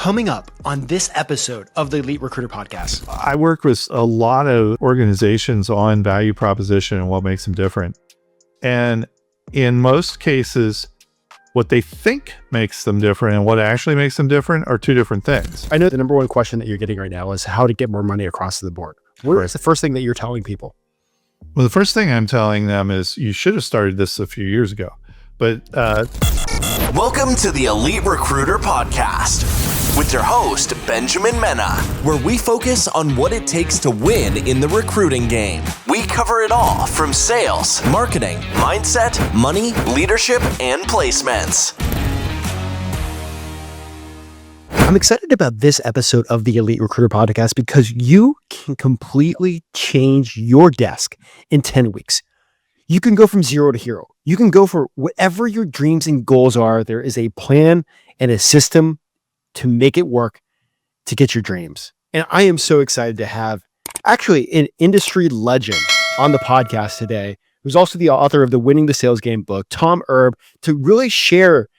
Coming up on this episode of the Elite Recruiter Podcast. I work with a lot of organizations on value proposition and what makes them different. And in most cases, what they think makes them different and what actually makes them different are two different things. I know the number one question that you're getting right now is how to get more money across the board. What is the first thing that you're telling people? Well, the first thing I'm telling them is you should have started this a few years ago. But welcome to the Elite Recruiter Podcast with your host, Benjamin Mena, where we focus on what it takes to win in the recruiting game. We cover it all from sales, marketing, mindset, money, leadership, and placements. I'm excited about this episode of the Elite Recruiter Podcast because you can completely change your desk in 10 weeks. You can go from zero to hero. You can go for whatever your dreams and goals are. There is a plan and a system to make it work to get your dreams. And I am so excited to have actually an industry legend on the podcast today, who's also the author of the Winning the Sales Game book, Tom Erb, to really share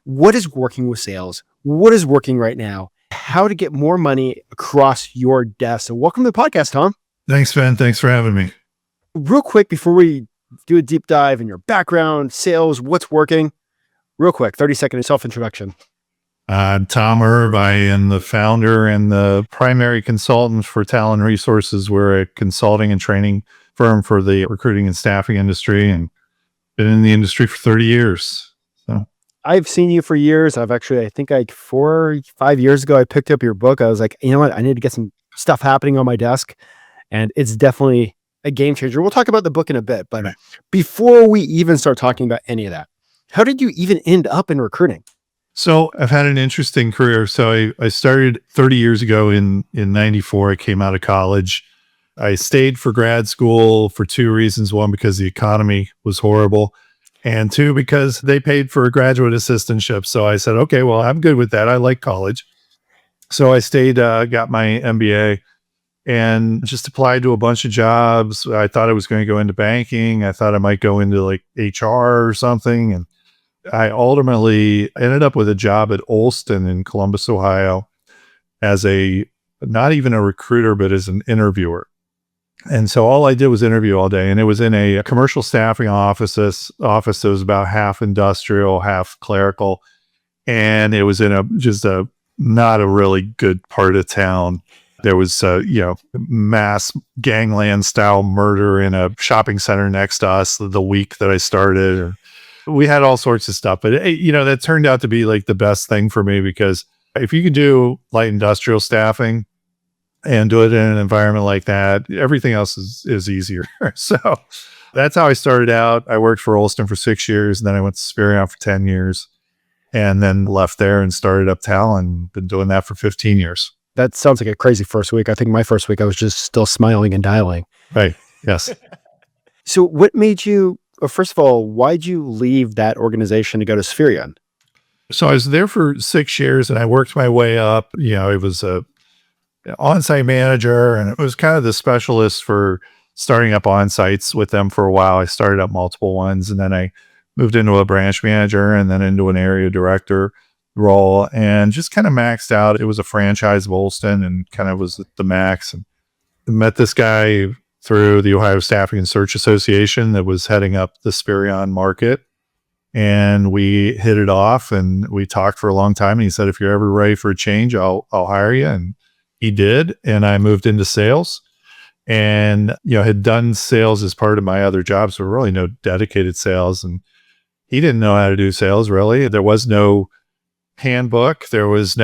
what is working with sales, what is working right now, how to get more money across your desk. So welcome to the podcast, Tom. Thanks, Ben. Thanks for having me. Real quick, before we do a deep dive in your background, sales, what's working, real quick, 30-second self-introduction. Tom Erb. I am the founder and the primary consultant for Talent Resources. We're a consulting and training firm for the recruiting and staffing industry, and been in the industry for 30 years. So I've seen you for years. I think like 4 or 5 years ago, I picked up your book. I was like, you know what? I need to get some stuff happening on my desk. And it's definitely a game changer. We'll talk about the book in a bit, but before we even start talking about any of that, how did you even end up in recruiting? So I've had an interesting career. So I started 30 years ago in 94. I came out of college. I stayed for grad school for two reasons. One, because the economy was horrible. And two, because they paid for a graduate assistantship. So I said, okay, well, I'm good with that. I like college. So I stayed, got my MBA and just applied to a bunch of jobs. I thought I was going to go into banking. I thought I might go into like HR or something. And I ultimately ended up with a job at Olston in Columbus, Ohio, as not even a recruiter, but as an interviewer. And so all I did was interview all day. And it was in a commercial staffing office that was about half industrial, half clerical. And it was in not a really good part of town. There was, mass gangland style murder in a shopping center next to us the week that I started. We had all sorts of stuff, but that turned out to be like the best thing for me, because if you could do light industrial staffing and do it in an environment like that, everything else is easier. So that's how I started out. I worked for Olston for 6 years, and then I went to Spirion for 10 years, and then left there and started up Talent. Been doing that for 15 years. That sounds like a crazy first week. I think my first week, I was just still smiling and dialing. Right. Yes. So what made you, first of all, why'd you leave that organization to go to Spirion? So I was there for 6 years and I worked my way up. It was a on-site manager, and it was kind of the specialist for starting up on-sites with them for a while. I started up multiple ones, and then I moved into a branch manager and then into an area director role, and just kind of maxed out. It was a franchise of Olston and kind of was the max. And I met this guy through the Ohio Staffing and Search Association that was heading up the Spirion market. And we hit it off, and we talked for a long time. And he said, if you're ever ready for a change, I'll hire you. And he did. And I moved into sales, and, had done sales as part of my other jobs. So really no dedicated sales. And he didn't know how to do sales, really. There was no handbook. It was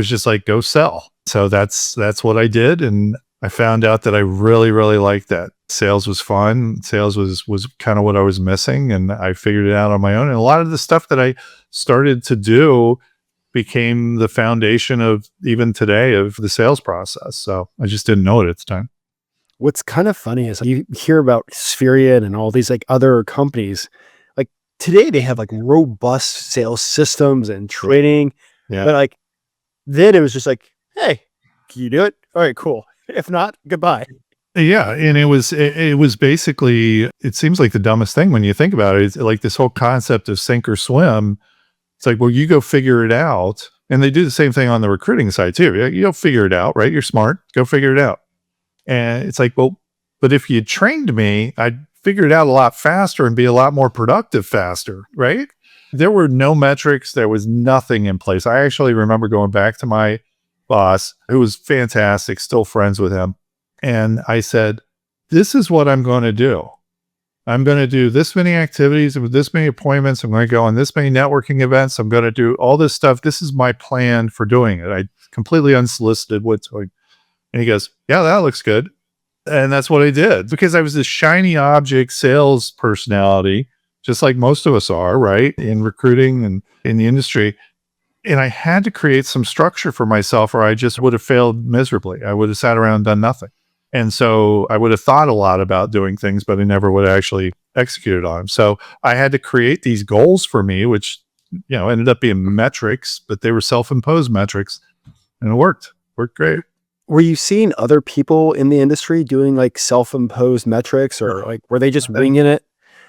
just like, go sell. So that's what I did. And I found out that I really, really liked that. Sales was fun. Sales was kind of what I was missing. And I figured it out on my own. And a lot of the stuff that I started to do became the foundation of even today of the sales process. So I just didn't know it at the time. What's kind of funny is you hear about Spirion and all these like other companies. Like today they have like robust sales systems and training. Yeah. But like then it was just like, hey, can you do it? All right, cool. If not, goodbye. Yeah. And it was basically, it seems like the dumbest thing when you think about it. It's like this whole concept of sink or swim. It's like, well, you go figure it out And they do the same thing on the recruiting side too. You'll figure it out, right? You're smart. Go figure it out. And it's like, well, but if you trained me, I'd figure it out a lot faster and be a lot more productive faster, right? There were no metrics. There was nothing in place. I actually remember going back to my boss, who was fantastic, still friends with him. And I said, this is what I'm going to do. I'm going to do this many activities with this many appointments. I'm going to go on this many networking events. I'm going to do all this stuff. This is my plan for doing it. I completely unsolicited what's going. And he goes, yeah, that looks good. And that's what I did, because I was this shiny object sales personality, just like most of us are, right? In recruiting and in the industry. And I had to create some structure for myself, or I just would have failed miserably. I would have sat around and done nothing. And so I would have thought a lot about doing things, but I never would have actually executed on them. So I had to create these goals for me, which, ended up being metrics, but they were self-imposed metrics, and it worked great. Were you seeing other people in the industry doing like self-imposed metrics, or like, were they just winging it?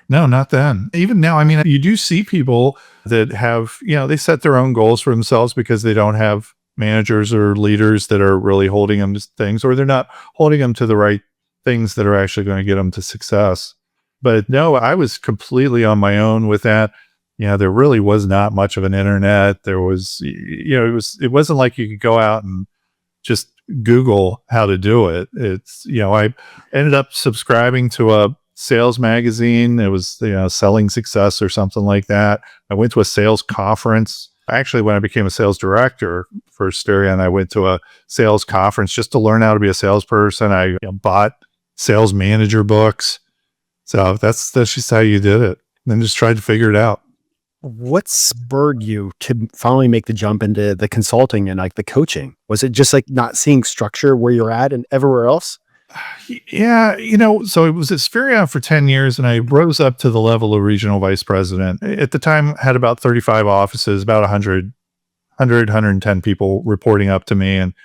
No, not then. Even now, I mean, you do see people that have, they set their own goals for themselves because they don't have managers or leaders that are really holding them to things, or they're not holding them to the right things that are actually going to get them to success. But no, I was completely on my own with that. There really was not much of an internet. There was, it wasn't like you could go out and just Google how to do it. It's, I ended up subscribing to a sales magazine. It was, Selling Success or something like that. I went to a sales conference. Actually, when I became a sales director for Stereo, I went to a sales conference just to learn how to be a salesperson. I bought sales manager books. So that's just how you did it. And then just tried to figure it out. What spurred you to finally make the jump into the consulting and like the coaching? Was it just like not seeing structure where you're at and everywhere else? Yeah, so it was at Spherion for 10 years, and I rose up to the level of regional vice president. At the time, had about 35 offices, about 110 people reporting up to me, and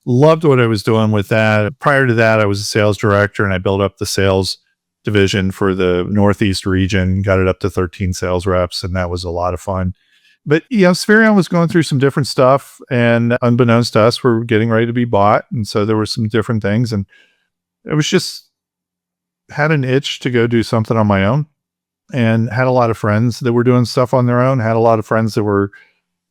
loved what I was doing with that. Prior to that, I was a sales director, and I built up the sales division for the Northeast region, got it up to 13 sales reps, and that was a lot of fun. But Spherion was going through some different stuff, and unbeknownst to us, we're getting ready to be bought, and so there were some different things, and it was just had an itch to go do something on my own, and had a lot of friends that were doing stuff on their own, had a lot of friends that were,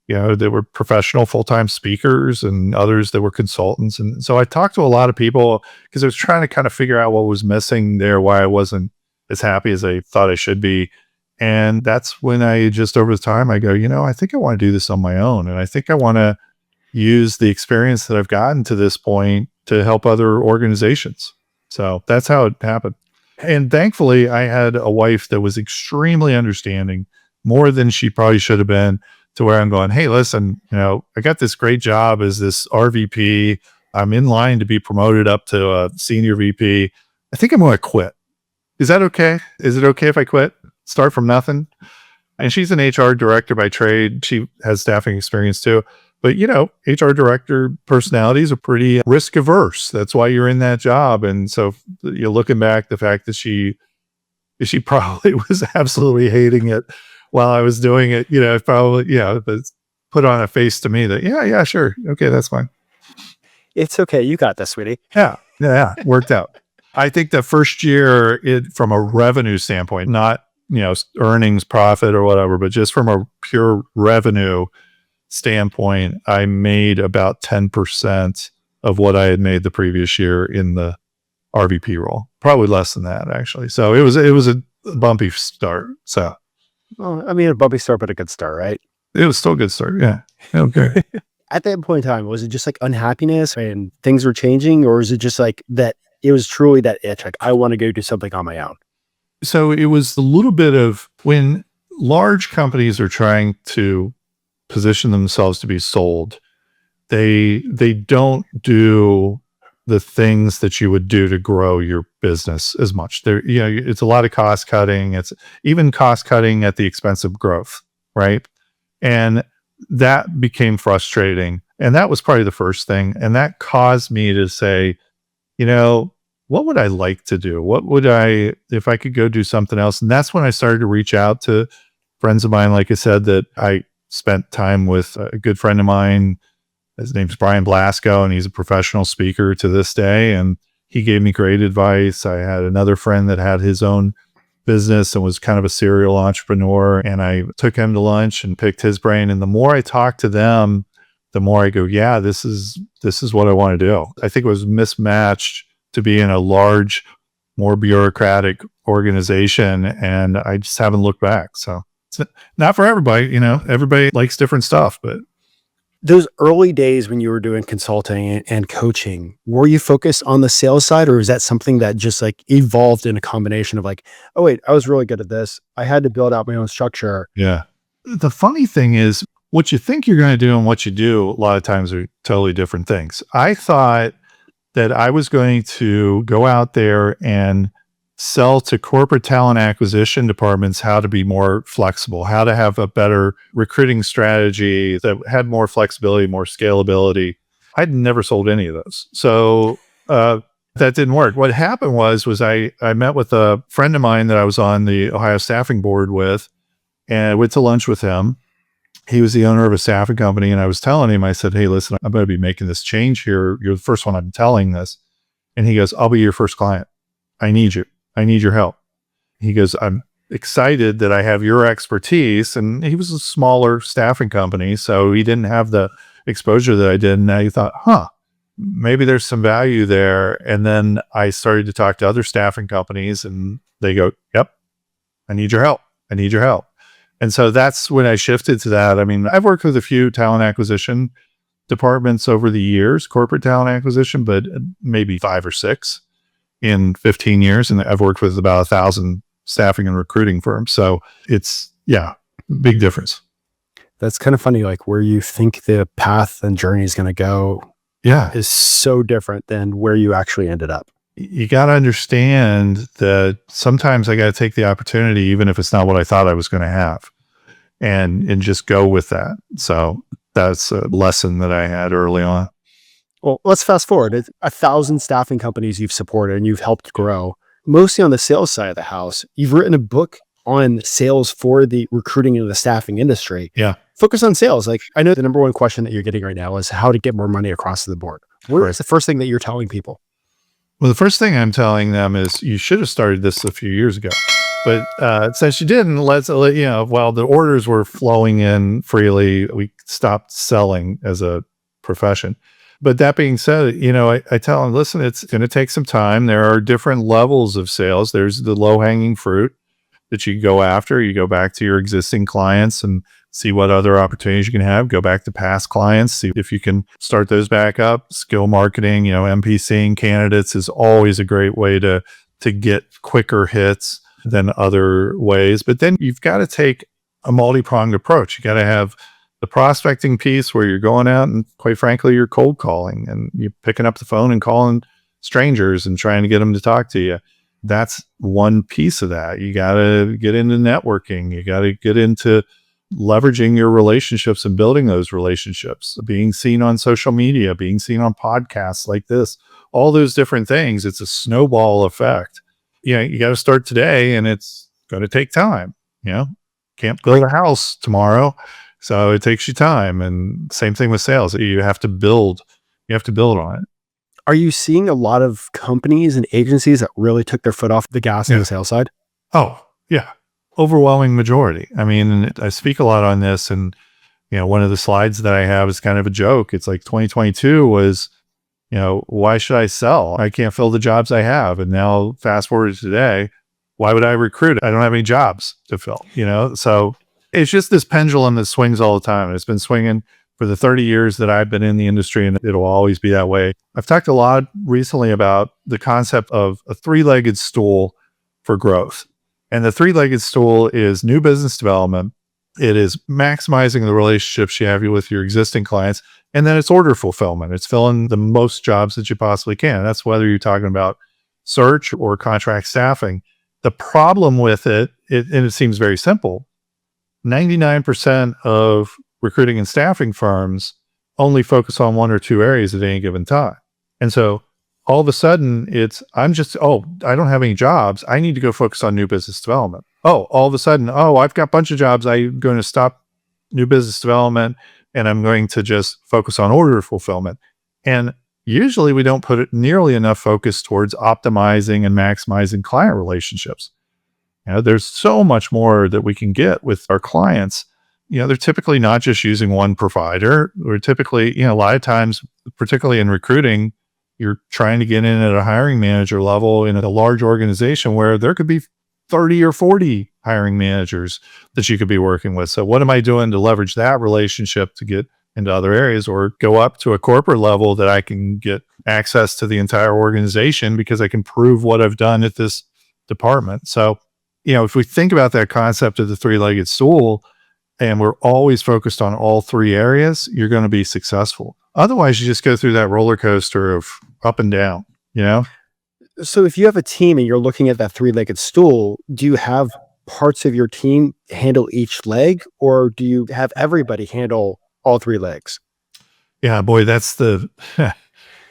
they were professional full-time speakers, and others that were consultants. And so I talked to a lot of people because I was trying to kind of figure out what was missing there, why I wasn't as happy as I thought I should be. And that's when I just, over the time, I go, I think I want to do this on my own. And I think I want to use the experience that I've gotten to this point to help other organizations. So that's how it happened. And thankfully, I had a wife that was extremely understanding, more than she probably should have been, to where I'm going, hey, listen, I got this great job as this RVP. I'm in line to be promoted up to a senior VP. I think I'm going to quit. Is that okay? Is it okay if I quit? Start from nothing? And she's an HR director by trade. She has staffing experience too. But, HR director personalities are pretty risk averse. That's why you're in that job. And so you're looking back, the fact that she probably was absolutely hating it while I was doing it, probably, but put on a face to me that, yeah, sure. Okay, that's fine. It's okay. You got this, sweetie. Yeah. Worked out. I think the first year, from a revenue standpoint, not, earnings, profit or whatever, but just from a pure revenue standpoint, I made about 10% of what I had made the previous year in the RVP role. Probably less than that, actually. So it was a bumpy start. So, well, I mean, a bumpy start, but a good start, right? It was still a good start. Yeah. Okay. At that point in time, was it just like unhappiness and things were changing, or is it just like that? It was truly that itch. Like, I want to go do something on my own. So it was a little bit of when large companies are trying to position themselves to be sold, they don't do the things that you would do to grow your business as much. It's a lot of cost cutting. It's even cost cutting at the expense of growth, right? And that became frustrating. And that was probably the first thing. And that caused me to say, what would I like to do? What would if I could go do something else? And that's when I started to reach out to friends of mine, like I said, that I spent time with a good friend of mine. His name's Brian Blasco, and he's a professional speaker to this day. And he gave me great advice. I had another friend that had his own business and was kind of a serial entrepreneur. And I took him to lunch and picked his brain. And the more I talked to them, the more I go, yeah, this is what I want to do. I think it was mismatched to be in a large, more bureaucratic organization. And I just haven't looked back. So it's not for everybody, everybody likes different stuff, but Those early days when you were doing consulting and coaching, were you focused on the sales side, or is that something that just like evolved in a combination of like, oh wait, I was really good at this. I had to build out my own structure. yeah. The funny thing is, what you think you're going to do and what you do a lot of times are totally different things. I thought that I was going to go out there and sell to corporate talent acquisition departments how to be more flexible, how to have a better recruiting strategy that had more flexibility, more scalability. I'd never sold any of those. So that didn't work. What happened was I met with a friend of mine that I was on the Ohio staffing board with, and I went to lunch with him. He was the owner of a staffing company, and I was telling him, I said, hey, listen, I'm going to be making this change here. You're the first one I'm telling this. And he goes, I'll be your first client. I need you. I need your help. He goes, I'm excited that I have your expertise. And he was a smaller staffing company, so he didn't have the exposure that I did. And I thought, maybe there's some value there. And then I started to talk to other staffing companies, and they go, yep, I need your help. I need your help. And so that's when I shifted to that. I mean, I've worked with a few talent acquisition departments over the years, corporate talent acquisition, but maybe 5 or 6 in 15 years. And I've worked with about 1,000 staffing and recruiting firms. So it's, big difference. That's kind of funny, like where you think the path and journey is going to go is so different than where you actually ended up. You got to understand that sometimes I got to take the opportunity, even if it's not what I thought I was going to have, and just go with that. So that's a lesson that I had early on. Well, let's fast forward. It's 1,000 staffing companies you've supported and you've helped grow, mostly on the sales side of the house. You've written a book on sales for the recruiting and the staffing industry. Yeah. Focus on sales. Like, I know the number one question that you're getting right now is how to get more money across the board. What is the first thing that you're telling people? Well, the first thing I'm telling them is you should have started this a few years ago. But since you didn't, while the orders were flowing in freely, we stopped selling as a profession. But that being said, I tell them, listen, it's going to take some time. There are different levels of sales. There's the low-hanging fruit that you go after. You go back to your existing clients and see what other opportunities you can have. Go back to past clients, see if you can start those back up. Skill marketing, MPCing candidates is always a great way to get quicker hits than other ways. But then you've got to take a multi-pronged approach. You got to have the prospecting piece where you're going out and, quite frankly, you're cold calling and you're picking up the phone and calling strangers and trying to get them to talk to you. That's one piece of that. You got to get into networking. You got to get into leveraging your relationships and building those relationships, being seen on social media, being seen on podcasts like this, all those different things. It's a snowball effect. You got to start today, and it's going to take time. Can't build a house tomorrow. So it takes you time. And same thing with sales. You have to build on it. Are you seeing a lot of companies and agencies that really took their foot off the gas on the sales side? Oh, yeah. Overwhelming majority. I mean, I speak a lot on this, and one of the slides that I have is kind of a joke. It's like 2022 was, why should I sell? I can't fill the jobs I have. And now fast forward to today, why would I recruit? I don't have any jobs to fill, So it's just this pendulum that swings all the time. It's been swinging for the 30 years that I've been in the industry, and it'll always be that way. I've talked a lot recently about the concept of a 3-legged stool for growth. And the 3-legged stool is new business development. It is maximizing the relationships you have with your existing clients. And then it's order fulfillment. It's filling the most jobs that you possibly can. That's whether you're talking about search or contract staffing. The problem with it, and it seems very simple, 99% of recruiting and staffing firms only focus on 1 or 2 areas at any given time. And so all of a sudden I don't have any jobs. I need to go focus on new business development. All of a sudden, I've got a bunch of jobs. I'm going to stop new business development, and I'm going to just focus on order fulfillment. And usually we don't put nearly enough focus towards optimizing and maximizing client relationships. There's so much more that we can get with our clients. They're typically not just using one provider. We're typically, a lot of times, particularly in recruiting, you're trying to get in at a hiring manager level in a large organization where there could be 30 or 40 hiring managers that you could be working with. So what am I doing to leverage that relationship to get into other areas, or go up to a corporate level that I can get access to the entire organization because I can prove what I've done at this department? So, if we think about that concept of the three-legged stool, and we're always focused on all three areas, you're going to be successful. Otherwise, you just go through that roller coaster of up and down, So if you have a team and you're looking at that three-legged stool, do you have parts of your team handle each leg, or do you have everybody handle all three legs? Yeah, boy, that's the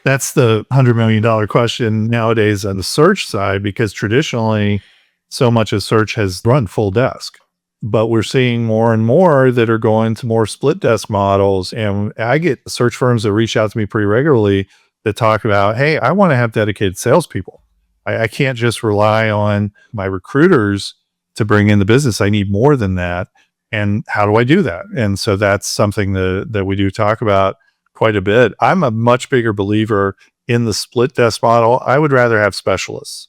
that's the $100 million question nowadays on the search side, because traditionally so much of search has run full desk. But we're seeing more and more that are going to more split desk models. And I get search firms that reach out to me pretty regularly that talk about, hey, I want to have dedicated salespeople. I can't just rely on my recruiters to bring in the business. I need more than that. And how do I do that? And so that's something that we do talk about quite a bit. I'm a much bigger believer in the split desk model. I would rather have specialists.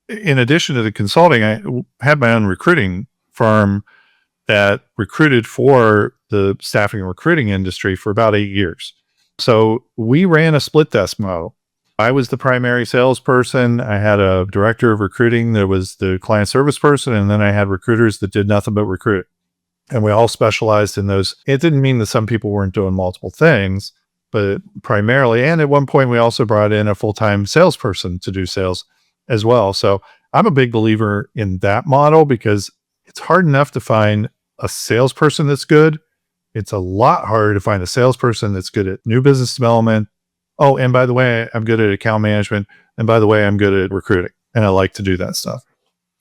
In addition to the consulting, I had my own recruiting firm that recruited for the staffing and recruiting industry for about 8 years. So we ran a split desk model. I was the primary salesperson. I had a director of recruiting that was the client service person, and then I had recruiters that did nothing but recruit. And we all specialized in those. It didn't mean that some people weren't doing multiple things, but primarily, and at one point we also brought in a full-time salesperson to do sales as well. So I'm a big believer in that model because it's hard enough to find a salesperson that's good. It's a lot harder to find a salesperson that's good at new business development. Oh, and by the way, I'm good at account management. And by the way, I'm good at recruiting. And I like to do that stuff.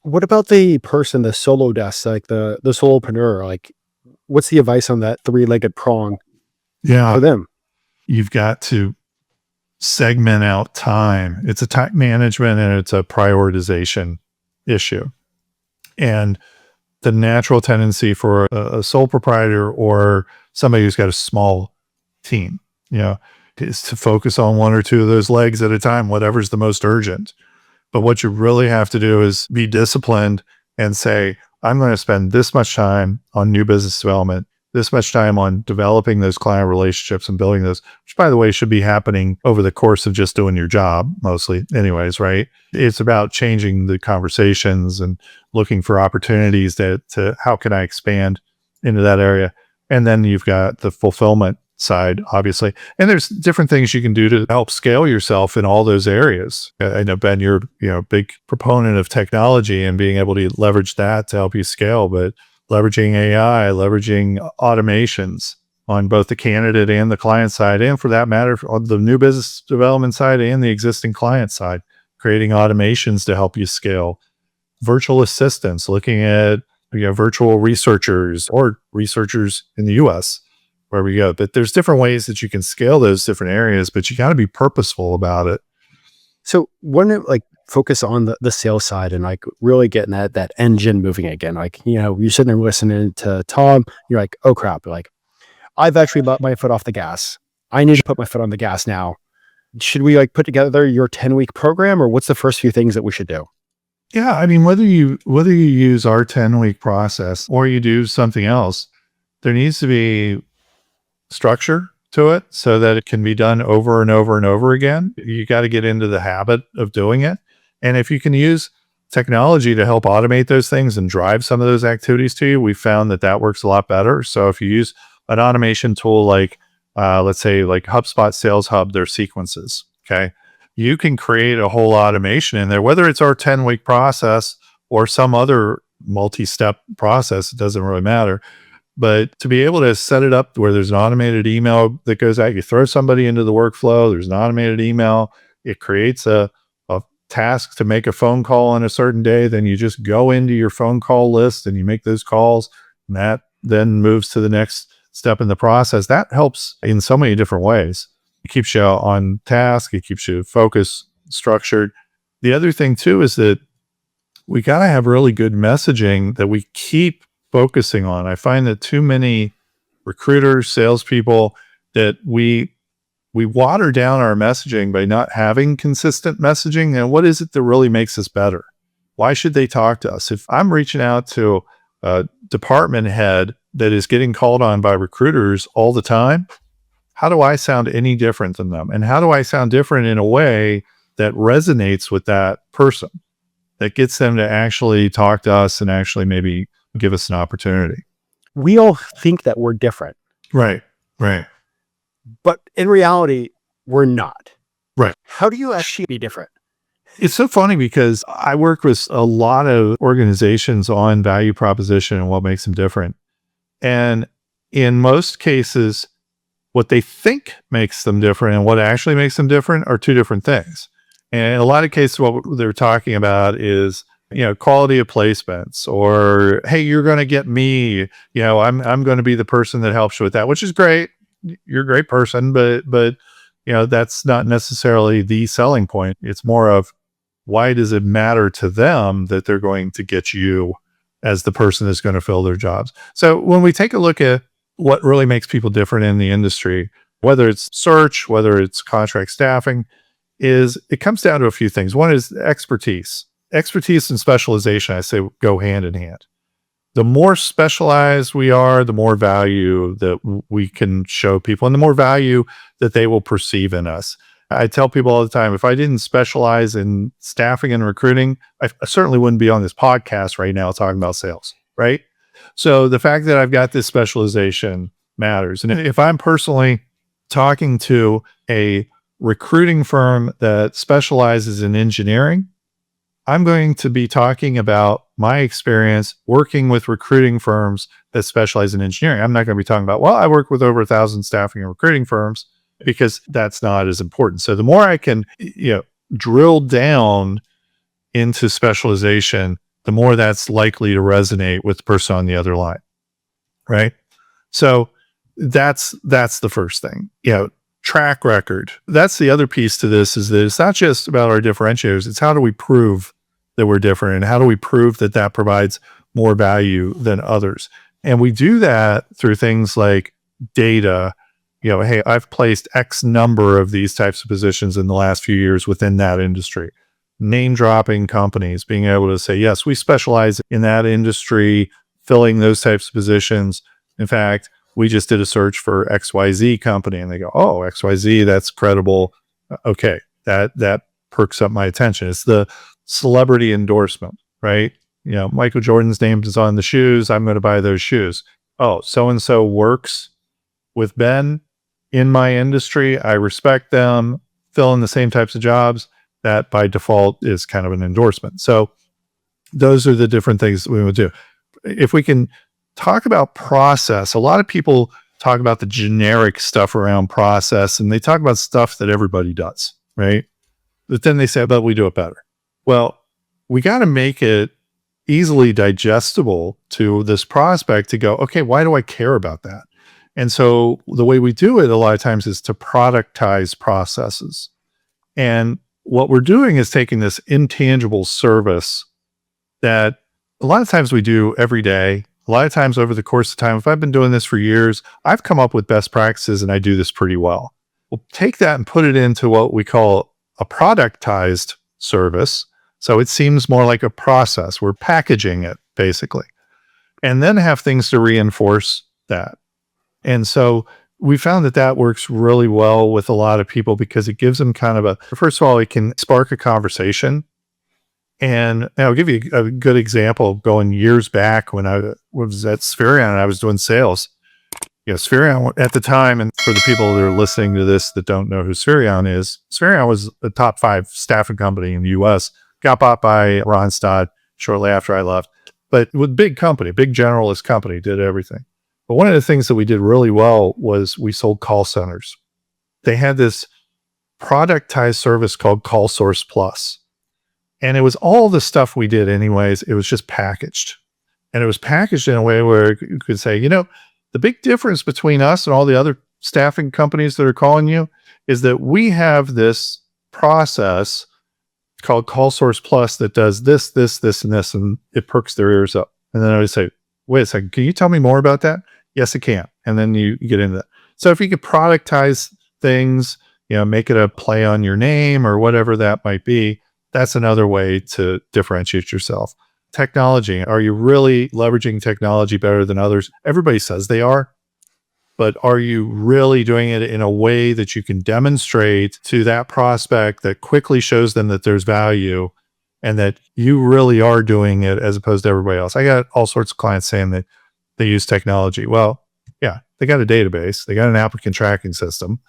What about the person, the solo desk, like the solopreneur? Like, what's the advice on that three-legged prong for them? You've got to segment out time. It's a time management and it's a prioritization issue. And the natural tendency for a sole proprietor or somebody who's got a small team, is to focus on one or two of those legs at a time, whatever's the most urgent. But what you really have to do is be disciplined and say, I'm going to spend this much time on new business development, this much time on developing those client relationships and building those, which by the way, should be happening over the course of just doing your job mostly anyways, right? It's about changing the conversations and looking for opportunities to how can I expand into that area? And then you've got the fulfillment side, obviously. And there's different things you can do to help scale yourself in all those areas. I know, Ben, you're a big proponent of technology and being able to leverage that to help you scale, but leveraging AI, leveraging automations on both the candidate and the client side, and for that matter, on the new business development side and the existing client side, creating automations to help you scale. Virtual assistants, looking at virtual researchers or researchers in the US, where we go. But there's different ways that you can scale those different areas, but you got to be purposeful about it. So when focus on the sales side and really getting that engine moving again, you're sitting there listening to Tom, you're like, oh crap, I've actually let my foot off the gas. I need to put my foot on the gas now. Should we put together your 10-week program, or what's the first few things that we should do? Yeah, I mean, whether you use our 10-week process or you do something else, there needs to be structure to it so that it can be done over and over and over again. You got to get into the habit of doing it. And if you can use technology to help automate those things and drive some of those activities to you, we found that works a lot better. So if you use an automation tool like, let's say like HubSpot Sales Hub, their sequences, okay, you can create a whole automation in there, whether it's our 10-week process or some other multi-step process, it doesn't really matter. But to be able to set it up where there's an automated email that goes out, you throw somebody into the workflow, there's an automated email, it creates a task to make a phone call on a certain day, then you just go into your phone call list and you make those calls, and that then moves to the next step in the process. That helps in so many different ways. It keeps you on task. It keeps you focused, structured. The other thing too is that we got to have really good messaging that we keep focusing on. I find that too many recruiters, salespeople, that we water down our messaging by not having consistent messaging. And what is it that really makes us better? Why should they talk to us? If I'm reaching out to a department head that is getting called on by recruiters all the time, how do I sound any different than them? And how do I sound different in a way that resonates with that person, that gets them to actually talk to us and actually maybe give us an opportunity? We all think that we're different, Right. but in reality, we're not. Right. How do you actually be different? It's so funny because I work with a lot of organizations on value proposition and what makes them different. And in most cases, what they think makes them different and what actually makes them different are two different things. And in a lot of cases, what they're talking about is, quality of placements, or, hey, you're going to get me, I'm going to be the person that helps you with that, which is great. You're a great person, but that's not necessarily the selling point. It's more of, why does it matter to them that they're going to get you as the person that's going to fill their jobs? So when we take a look at what really makes people different in the industry, whether it's search, whether it's contract staffing, it comes down to a few things. One is expertise. Expertise and specialization, I say, go hand in hand. The more specialized we are, the more value that we can show people and the more value that they will perceive in us. I tell people all the time, if I didn't specialize in staffing and recruiting, I certainly wouldn't be on this podcast right now talking about sales, right? So the fact that I've got this specialization matters. And if I'm personally talking to a recruiting firm that specializes in engineering, I'm going to be talking about my experience working with recruiting firms that specialize in engineering. I'm not going to be talking about, well, I work with over 1,000 staffing and recruiting firms, because that's not as important. So the more I can, drill down into specialization, the more that's likely to resonate with the person on the other line, right? So that's the first thing. Track record. That's the other piece to this, is that it's not just about our differentiators. It's how do we prove that we're different, and how do we prove that that provides more value than others? And we do that through things like data. Hey, I've placed X number of these types of positions in the last few years within that industry. Name dropping companies, being able to say, yes, we specialize in that industry, filling those types of positions. In fact, we just did a search for XYZ company, and they go, oh, XYZ, that's credible. Okay, that perks up my attention. It's the celebrity endorsement, right? Michael Jordan's name is on the shoes. I'm going to buy those shoes. Oh, so-and-so works with Ben in my industry. I respect them, fill in the same types of jobs. That by default is kind of an endorsement. So those are the different things that we would do. If we can talk about process, a lot of people talk about the generic stuff around process, and they talk about stuff that everybody does, right? But then they say, but we do it better. Well, we got to make it easily digestible to this prospect to go, okay, why do I care about that? And so the way we do it a lot of times is to productize processes. And what we're doing is taking this intangible service that a lot of times we do every day. A lot of times over the course of time, if I've been doing this for years, I've come up with best practices and I do this pretty well. We'll take that and put it into what we call a productized service. So it seems more like a process. We're packaging it basically, and then have things to reinforce that. And so we found that works really well with a lot of people because it gives them kind of first of all, it can spark a conversation. And I'll give you a good example of going years back when I was at Spherion and I was doing sales. Spherion at the time, and for the people that are listening to this that don't know who Spherion is, Spherion was a top 5 staffing company in the US, got bought by Randstad shortly after I left. But with big company, big generalist company, did everything. But one of the things that we did really well was we sold call centers. They had this productized service called Call Source Plus. And it was all the stuff we did anyways. It was just packaged. And it was packaged in a way where you could say, the big difference between us and all the other staffing companies that are calling you is that we have this process called Call Source Plus that does this, this, this, and this, and it perks their ears up. And then I would say, wait a second, can you tell me more about that? Yes, I can. And then you get into that. So if you could productize things, make it a play on your name or whatever that might be, that's another way to differentiate yourself. Technology. Are you really leveraging technology better than others? Everybody says they are, but are you really doing it in a way that you can demonstrate to that prospect that quickly shows them that there's value and that you really are doing it as opposed to everybody else? I got all sorts of clients saying that they use technology. Well, yeah, they got a database. They got an applicant tracking system.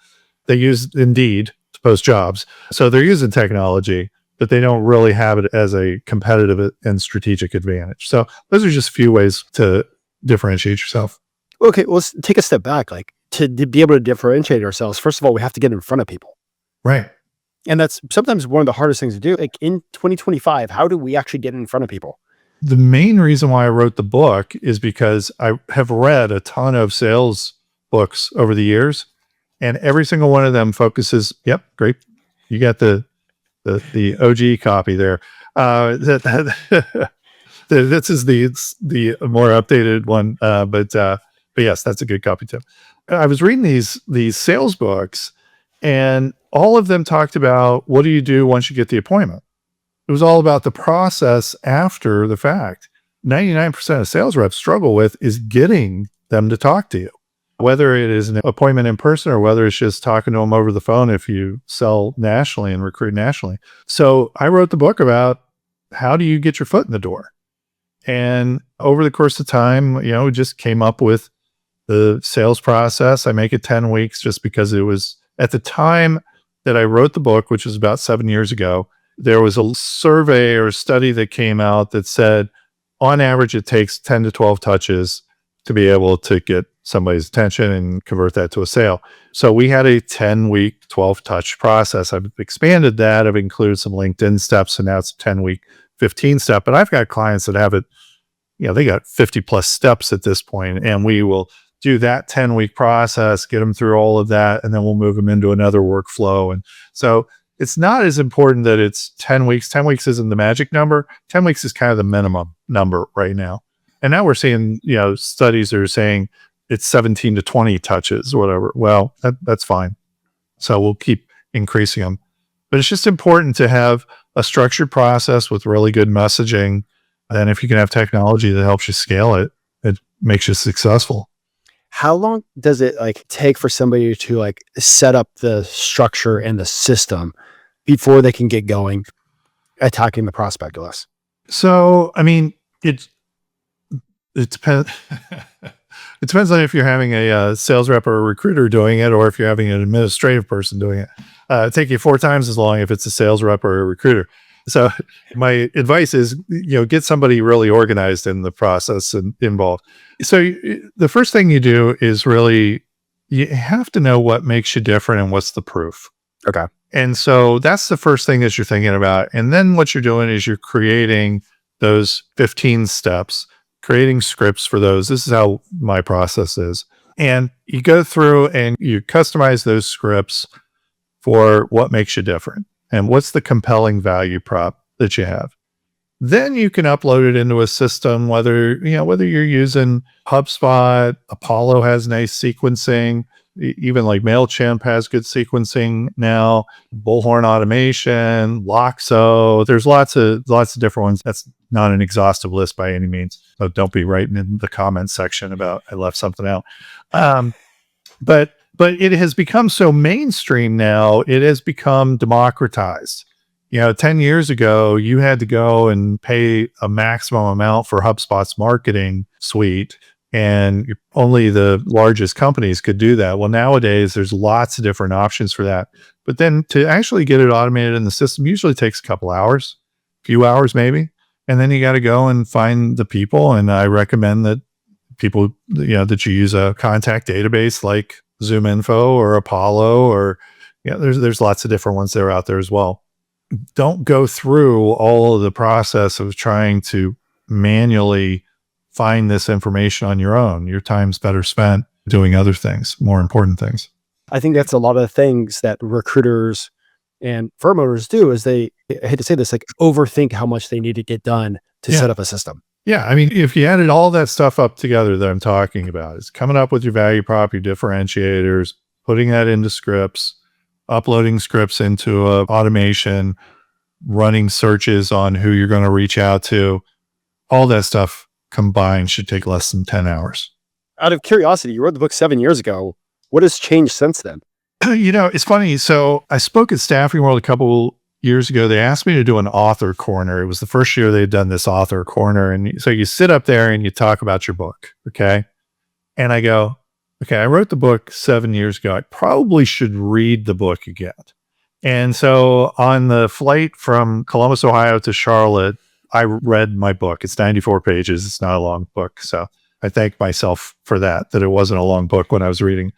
They use Indeed to post jobs. So they're using technology, but they don't really have it as a competitive and strategic advantage. So those are just a few ways to differentiate yourself. Okay, well, let's take a step back. Like to be able to differentiate ourselves, first of all, we have to get in front of people. Right. And that's sometimes one of the hardest things to do. Like in 2025, how do we actually get in front of people? The main reason why I wrote the book is because I have read a ton of sales books over the years, and every single one of them focuses, yep, great. You got the OG copy there. This is the more updated one, but yes, that's a good copy too. I was reading these sales books, and all of them talked about what do you do once you get the appointment. It was all about the process after the fact. 99% of sales reps struggle with is getting them to talk to you, whether it is an appointment in person or whether it's just talking to them over the phone if you sell nationally and recruit nationally. So I wrote the book about how do you get your foot in the door? And over the course of time, we just came up with the sales process. I make it 10 weeks just because it was at the time that I wrote the book, which was about 7 years ago. There was a survey or a study that came out that said, on average, it takes 10 to 12 touches to be able to get somebody's attention and convert that to a sale. So we had a 10-week, 12-touch process. I've expanded that. I've included some LinkedIn steps, and now it's a 10-week, 15-step. But I've got clients that have it, they got 50 plus steps at this point, and we will do that 10-week process, get them through all of that, and then we'll move them into another workflow. And so it's not as important that it's 10 weeks. 10 weeks isn't the magic number. 10 weeks is kind of the minimum number right now. And now we're seeing, studies that are saying it's 17 to 20 touches or whatever. Well, that's fine. So we'll keep increasing them. But it's just important to have a structured process with really good messaging. And if you can have technology that helps you scale it, it makes you successful. How long does it take for somebody to set up the structure and the system before they can get going attacking the prospect list? So, it depends. It depends on if you're having a sales rep or a recruiter doing it, or if you're having an administrative person doing it. It'd take you 4 times as long if it's a sales rep or a recruiter. So my advice is, get somebody really organized in the process and involved. So the first thing you do is really, you have to know what makes you different and what's the proof. Okay. And so that's the first thing that you're thinking about. And then what you're doing is you're creating those 15 steps, creating scripts for those. This is how my process is. And you go through and you customize those scripts for what makes you different and what's the compelling value prop that you have. Then you can upload it into a system, whether you're using HubSpot, Apollo has nice sequencing, even like MailChimp has good sequencing now, Bullhorn Automation, Loxo. There's lots of different ones. That's not an exhaustive list by any means. So don't be writing in the comments section about I left something out. But it has become so mainstream now, it has become democratized. 10 years ago, you had to go and pay a maximum amount for HubSpot's marketing suite, and only the largest companies could do that. Well, nowadays, there's lots of different options for that. But then to actually get it automated in the system usually takes a couple hours, few hours maybe. And then you got to go and find the people. And I recommend that people, that you use a contact database like ZoomInfo or Apollo, or there's lots of different ones that are out there as well. Don't go through all of the process of trying to manually find this information on your own. Your time's better spent doing other things, more important things. I think that's a lot of the things that recruiters and firm owners do is I hate to say this, like overthink how much they need to get done to set up a system. Yeah. I mean, if you added all that stuff up together that I'm talking about, it's coming up with your value prop, your differentiators, putting that into scripts, uploading scripts into automation, running searches on who you're going to reach out to, all that stuff combined should take less than 10 hours. Out of curiosity, you wrote the book 7 years ago. What has changed since then? It's funny. So I spoke at Staffing World a couple years ago. They asked me to do an author corner. It was the first year they'd done this author corner. And so you sit up there and you talk about your book. Okay. And I go, okay, I wrote the book 7 years ago. I probably should read the book again. And so on the flight from Columbus, Ohio to Charlotte, I read my book. It's 94 pages. It's not a long book. So I thank myself for that it wasn't a long book when I was reading.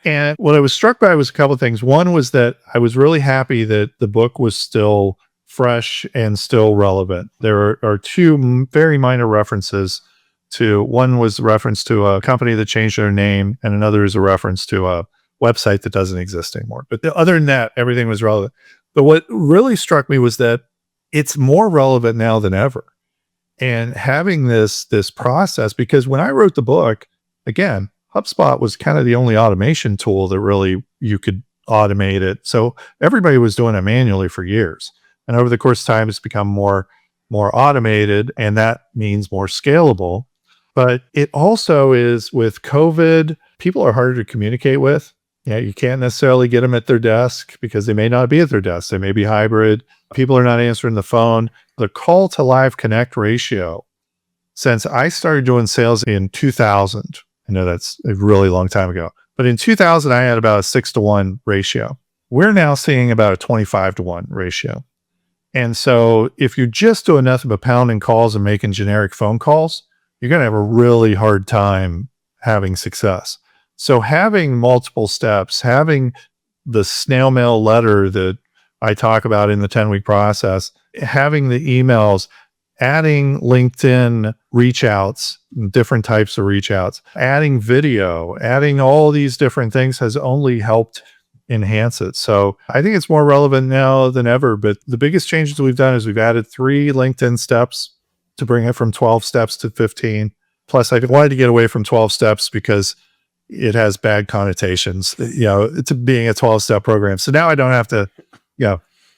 And what I was struck by was a couple of things. One was that I was really happy that the book was still fresh and still relevant. There are two very minor references to, one was a reference to a company that changed their name, and another is a reference to a website that doesn't exist anymore. But other than that, everything was relevant. But what really struck me was that it's more relevant now than ever. And having this process, because when I wrote the book, again, HubSpot was kind of the only automation tool that really you could automate it. So everybody was doing it manually for years. And over the course of time, it's become more automated, and that means more scalable. But it also is, with COVID, people are harder to communicate with. Yeah, you can't necessarily get them at their desk because they may not be at their desk. They may be hybrid. People are not answering the phone. The call to live connect ratio, since I started doing sales in 2000, I know that's a really long time ago, but in 2000, I had about a 6-to-1 ratio. We're now seeing about a 25-to-1 ratio. And so if you just do nothing but pounding calls and making generic phone calls, you're going to have a really hard time having success. So having multiple steps, having the snail mail letter that I talk about in the 10-week process, having the emails, adding LinkedIn reach outs, different types of reach outs, adding video, adding all these different things has only helped enhance it. So I think it's more relevant now than ever. But the biggest changes we've done is we've added 3 LinkedIn steps to bring it from 12 steps to 15. Plus, I wanted to get away from 12 steps because it has bad connotations, to being a 12-step program. So now I don't have to,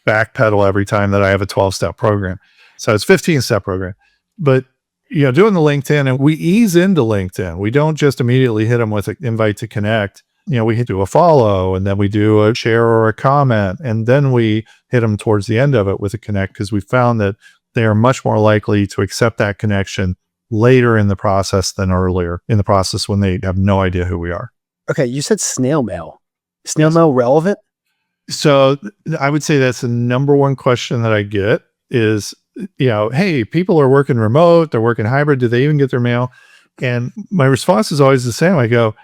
backpedal every time that I have a 12-step program. So it's 15-step program. But, doing the LinkedIn, and we ease into LinkedIn. We don't just immediately hit them with an invite to connect. We do a follow, and then we do a share or a comment, and then we hit them towards the end of it with a connect, because we found that they are much more likely to accept that connection later in the process than earlier in the process when they have no idea who we are. Okay, you said snail mail. Snail mail relevant? So I would say that's the number one question that I get is, hey, people are working remote, they're working hybrid, do they even get their mail? And my response is always the same. I go,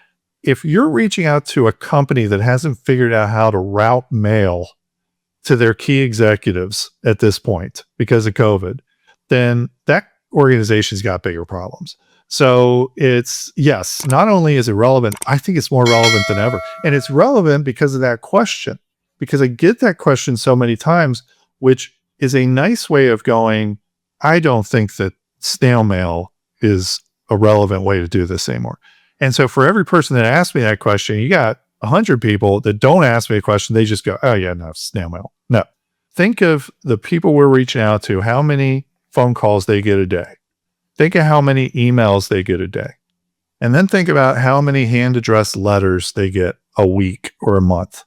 if you're reaching out to a company that hasn't figured out how to route mail to their key executives at this point because of COVID, then that organization's got bigger problems. So it's, yes, not only is it relevant, I think it's more relevant than ever. And it's relevant because of that question, because I get that question so many times, which is a nice way of going, I don't think that snail mail is a relevant way to do this anymore. And so for every person that asks me that question, you got 100 people that don't ask me a question. They just go, oh yeah, no, snail mail. No. Think of the people we're reaching out to, how many phone calls they get a day. Think of how many emails they get a day. And then think about how many hand-addressed letters they get a week or a month.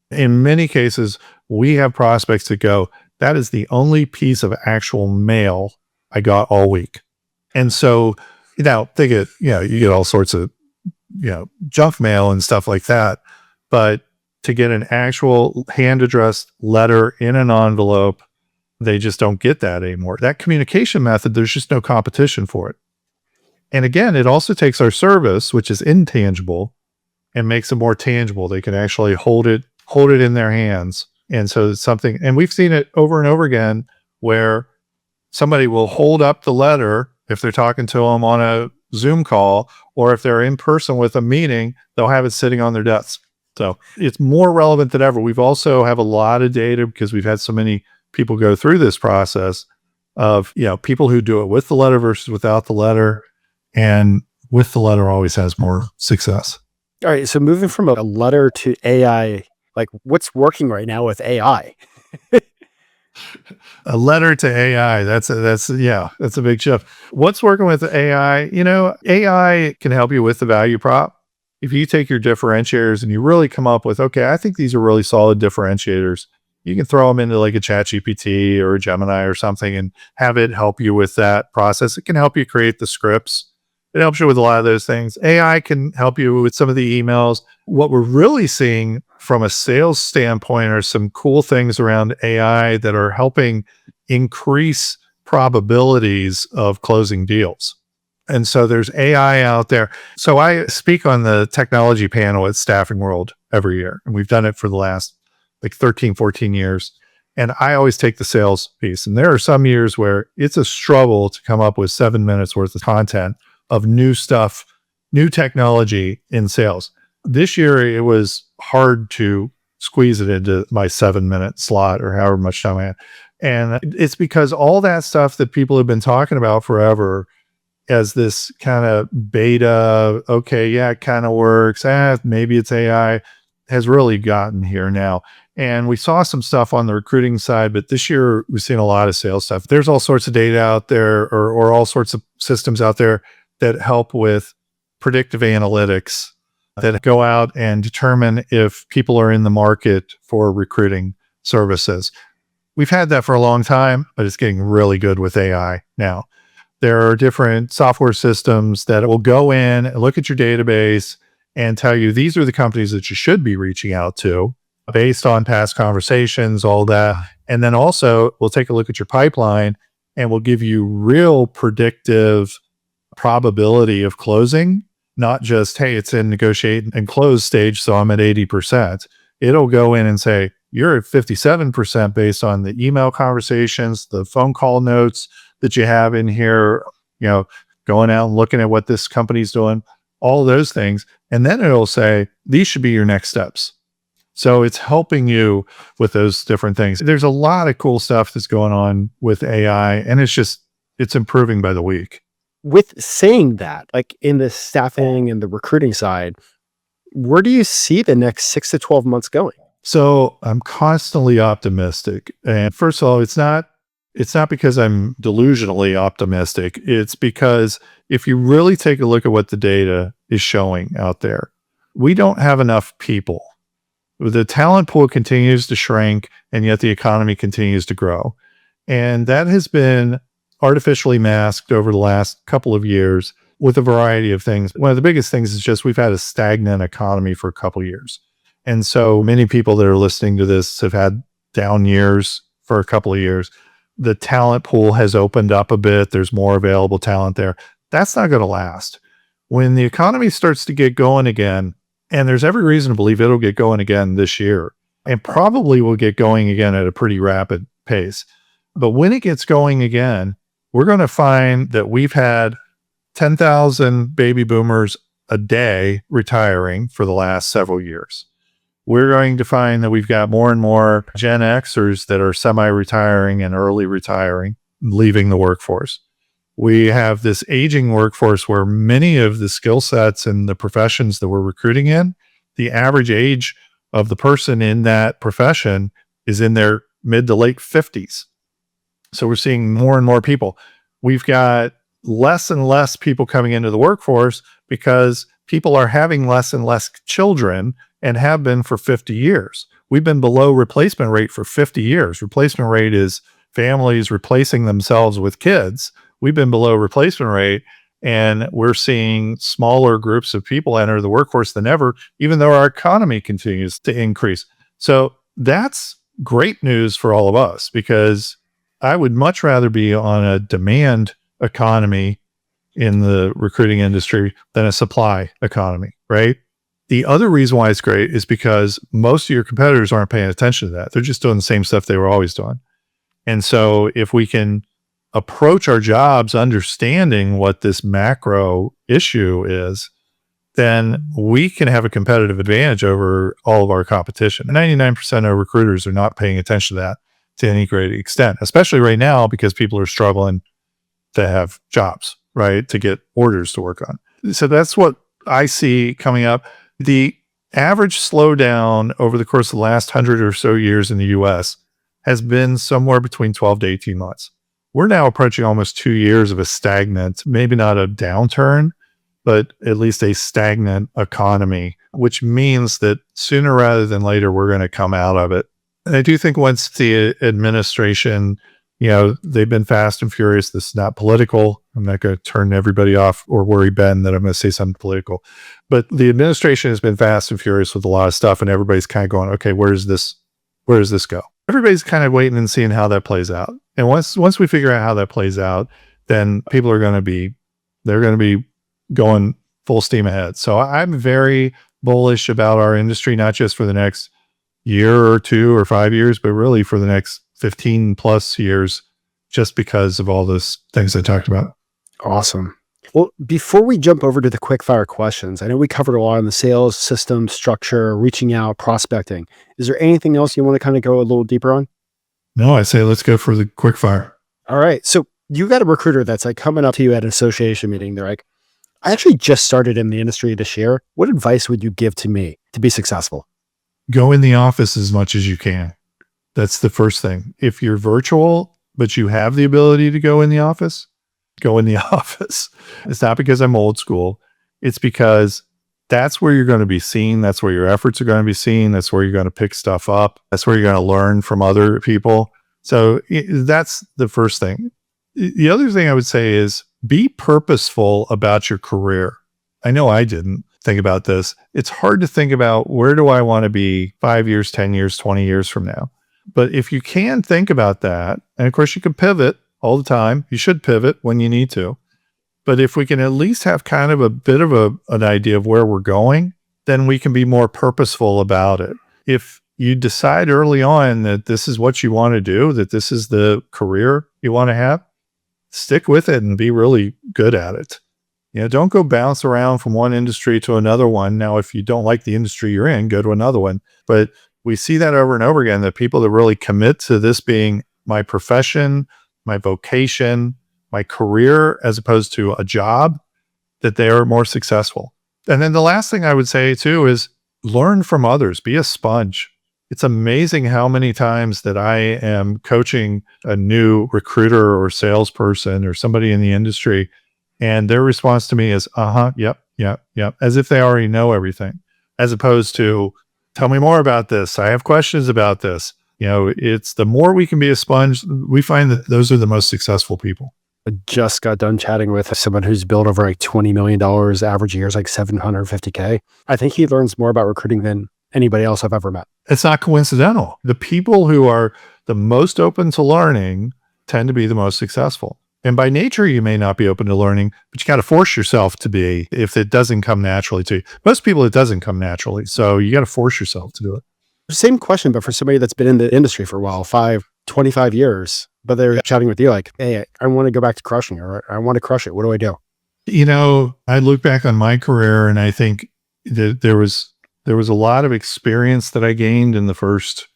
In many cases, we have prospects that go, that is the only piece of actual mail I got all week. And so, think of, you get all sorts of, junk mail and stuff like that. But to get an actual hand-addressed letter in an envelope, they just don't get that anymore. That communication method, there's just no competition for it. And again, it also takes our service, which is intangible, and makes it more tangible. They can actually hold it in their hands. And so it's something, and we've seen it over and over again, where somebody will hold up the letter if they're talking to them on a Zoom call, or if they're in person with a meeting, they'll have it sitting on their desk. So it's more relevant than ever. We've also have a lot of data because we've had so many people go through this process of, people who do it with the letter versus without the letter. And with the letter always has more success. All right. So moving from a letter to AI, like what's working right now with AI? A letter to AI. That's a big shift. What's working with AI? AI can help you with the value prop. If you take your differentiators and you really come up with, okay, I think these are really solid differentiators, you can throw them into like a ChatGPT or a Gemini or something and have it help you with that process. It can help you create the scripts. It helps you with a lot of those things. AI can help you with some of the emails. What we're really seeing from a sales standpoint are some cool things around AI that are helping increase probabilities of closing deals. And so there's AI out there. So I speak on the technology panel at Staffing World every year. And we've done it for the last 13, 14 years. And I always take the sales piece. And there are some years where it's a struggle to come up with 7 minutes worth of content of new stuff, new technology in sales. This year, it was hard to squeeze it into my 7-minute slot or however much time I had. And it's because all that stuff that people have been talking about forever as this kind of beta, okay, yeah, it kind of works, maybe it's AI, has really gotten here now. And we saw some stuff on the recruiting side, but this year we've seen a lot of sales stuff. There's all sorts of data out there or all sorts of systems out there that help with predictive analytics that go out and determine if people are in the market for recruiting services. We've had that for a long time, but it's getting really good with AI now. There are different software systems that will go in and look at your database and tell you these are the companies that you should be reaching out to based on past conversations, all that. And then also we'll take a look at your pipeline and we'll give you real predictive probability of closing, not just, hey, it's in negotiate and close stage, so I'm at 80%. It'll go in and say, you're at 57% based on the email conversations, the phone call notes that you have in here, going out and looking at what this company's doing, all those things. And then it'll say, these should be your next steps. So it's helping you with those different things. There's a lot of cool stuff that's going on with AI, and it's improving by the week. With saying that, like in the staffing and the recruiting side, where do you see the next 6 to 12 months going? So I'm constantly optimistic. And first of all, it's not because I'm delusionally optimistic. It's because if you really take a look at what the data is showing out there, we don't have enough people. The talent pool continues to shrink, and yet the economy continues to grow. And that has been artificially masked over the last couple of years with a variety of things. One of the biggest things is just we've had a stagnant economy for a couple of years. And so many people that are listening to this have had down years for a couple of years. The talent pool has opened up a bit. There's more available talent there. That's not going to last. When the economy starts to get going again, and there's every reason to believe it'll get going again this year, and probably will get going again at a pretty rapid pace. But when it gets going again, we're going to find that we've had 10,000 baby boomers a day retiring for the last several years. We're going to find that we've got more and more Gen Xers that are semi-retiring and early retiring, leaving the workforce. We have this aging workforce where many of the skill sets and the professions that we're recruiting in, the average age of the person in that profession is in their mid to late 50s. So we're seeing more and more people. We've got less and less people coming into the workforce because people are having less and less children and have been for 50 years. We've been below replacement rate for 50 years. Replacement rate is families replacing themselves with kids. We've been below replacement rate, and we're seeing smaller groups of people enter the workforce than ever, even though our economy continues to increase. So that's great news for all of us, because I would much rather be on a demand economy in the recruiting industry than a supply economy, right? The other reason why it's great is because most of your competitors aren't paying attention to that. They're just doing the same stuff they were always doing. And so if we can approach our jobs understanding what this macro issue is, then we can have a competitive advantage over all of our competition. 99% of recruiters are not paying attention to that to any great extent, especially right now because people are struggling to have jobs, right? To get orders to work on. So that's what I see coming up. The average slowdown over the course of the last 100 or so years in the US has been somewhere between 12 to 18 months. We're now approaching almost 2 years of a stagnant, maybe not a downturn, but at least a stagnant economy, which means that sooner rather than later, we're going to come out of it. And I do think once the administration, they've been fast and furious. This is not political. I'm not going to turn everybody off or worry Ben that I'm going to say something political. But the administration has been fast and furious with a lot of stuff, and everybody's kind of going, okay, where does this go? Everybody's kind of waiting and seeing how that plays out. And once we figure out how that plays out, then people are going to be going full steam ahead. So I'm very bullish about our industry, not just for the next year or 2 or 5 years, but really for the next 15 plus years, just because of all those things I talked about. Awesome. Well, before we jump over to the quick fire questions, I know we covered a lot on the sales system structure, reaching out, prospecting. Is there anything else you want to kind of go a little deeper on? No, I say let's go for the quick fire. All right. So you got a recruiter that's like coming up to you at an association meeting. They're like, I actually just started in the industry this year. What advice would you give to me to be successful? Go in the office as much as you can. That's the first thing. If you're virtual, but you have the ability to go in the office, go in the office. It's not because I'm old school. It's because that's where you're going to be seen. That's where your efforts are going to be seen. That's where you're going to pick stuff up. That's where you're going to learn from other people. So that's the first thing. The other thing I would say is be purposeful about your career. I know I didn't think about this. It's hard to think about where do I want to be 5 years, 10 years, 20 years from now. But if you can think about that, and of course you can pivot all the time. You should pivot when you need to. But if we can at least have kind of a bit of an idea of where we're going, then we can be more purposeful about it. If you decide early on that this is what you want to do, that this is the career you want to have, stick with it and be really good at it. Don't go bounce around from one industry to another one. Now, if you don't like the industry you're in, go to another one. But we see that over and over again, that people that really commit to this being my profession, my vocation, my career, as opposed to a job, that they are more successful. And then the last thing I would say too is learn from others, be a sponge. It's amazing how many times that I am coaching a new recruiter or salesperson or somebody in the industry, and their response to me is, yep, as if they already know everything, as opposed to, tell me more about this. I have questions about this. It's the more we can be a sponge, we find that those are the most successful people. I just got done chatting with someone who's built over like $20 million, average years like $750K. I think he learns more about recruiting than anybody else I've ever met. It's not coincidental. The people who are the most open to learning tend to be the most successful. And by nature, you may not be open to learning, but you got to force yourself to be if it doesn't come naturally to you. Most people, it doesn't come naturally. So you got to force yourself to do it. Same question, but for somebody that's been in the industry for a while, 25 years, but they're chatting with you like, hey, I want to go back to crushing it, or I want to crush it. What do I do? I look back on my career and I think that there was a lot of experience that I gained in the first